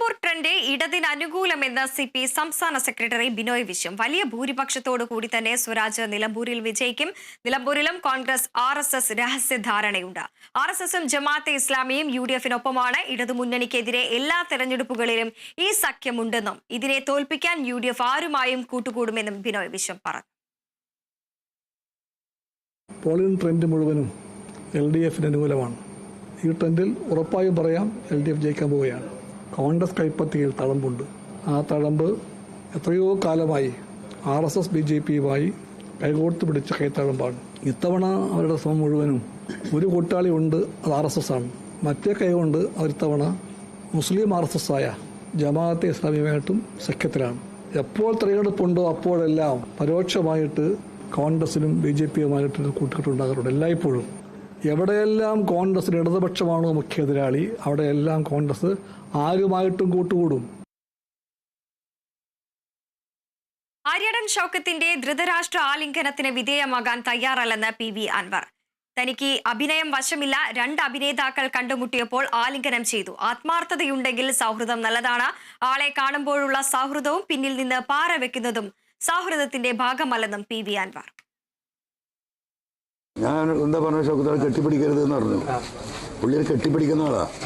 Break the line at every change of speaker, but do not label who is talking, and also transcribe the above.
Nilambur trend ഇടതിന് അനുകൂലമെന്ന് CP സംസ്ഥാന secretary Binoy Viswam. വലിയ ഭൂരിപക്ഷത്തോടു കൂടി തന്നെ സ്വരാജ് നിലമ്പൂരിൽ വിജയിക്കും. നിലമ്പൂരിലും കോൺഗ്രസ് RSS രഹസ്യധാരണയുണ്ട്. RSSും ജമാഅത്തെ ഇസ്ലാമിയും UDFിനൊപ്പമാണ്. ഇടതുമുന്നണിക്കെതിരെ എല്ലാ തെരഞ്ഞെടുപ്പുകളിലും ഈ സഖ്യമുണ്ടെന്നും ഇതിനെ തോൽപ്പിക്കാൻ UDF ആരുമായും കൂട്ടുകൂടുമെന്നും ബിനോയ് വിശ്വം പറഞ്ഞു.
പോളിംഗ് ട്രെൻഡ് മുഴുവനും LDFിന് അനുകൂലമാണ്. ഈ ട്രെൻഡിൽ ഉറപ്പായും പറയാം LDF ജയിക്കാൻ പോവുകയാണ്. കോൺഗ്രസ് കൈപ്പത്തിയിൽ തഴമ്പുണ്ട്. ആ തഴമ്പ് എത്രയോ കാലമായി RSS BJPയുമായി കൈകോർത്ത് പിടിച്ച കൈത്തഴമ്പാണ്. ഇത്തവണ അവരുടെ ശ്രമം മുഴുവനും ഒരു കൂട്ടാളി ഉണ്ട്, അത് RSS ആണ്. മറ്റേ കൈകൊണ്ട് അവരിത്തവണ മുസ്ലിം RSS ആയ ജമാഅത്തെ ഇസ്ലാമിയുമായിട്ടും സഖ്യത്തിലാണ്. എപ്പോൾ തെരഞ്ഞെടുപ്പുണ്ടോ അപ്പോഴെല്ലാം പരോക്ഷമായിട്ട് കോൺഗ്രസിനും BJPയുമായിട്ട് കൂട്ടുകെട്ടുണ്ടാകാറുണ്ട്. എല്ലായ്പ്പോഴും എവിടെയെല്ലാം കോൺഗ്രസിന് ഇടതുപക്ഷമാണോ മുഖ്യ എതിരാളി, അവിടെയെല്ലാം കോൺഗ്രസ് ആരുമായിട്ടും കൂട്ടുകൂടും.
ആര്യടൻ ഷൗക്കത്തിന്റെ ധൃതരാഷ്ട്ര ആലിംഗനത്തിന് വിധേയമാകാൻ തയ്യാറല്ലെന്ന് PV അൻവർ. തനിക്ക് അഭിനയം വശമില്ല. 2 അഭിനേതാക്കൾ കണ്ടുമുട്ടിയപ്പോൾ ആലിംഗനം ചെയ്തു. ആത്മാർത്ഥതയുണ്ടെങ്കിൽ സൗഹൃദം നല്ലതാണ്. ആളെ കാണുമ്പോഴുള്ള സൗഹൃദവും പിന്നിൽ നിന്ന് പാറ വെക്കുന്നതും സൗഹൃദത്തിന്റെ ഭാഗമല്ലെന്നും PV അൻവർ.
ഞാൻ എന്താ പറഞ്ഞ ഷൗക്കത്തെ കെട്ടിപ്പിടിക്കരുത് എന്ന് പറഞ്ഞു. പുള്ളിയെ കെട്ടിപ്പിടിക്കുന്ന ആളാ.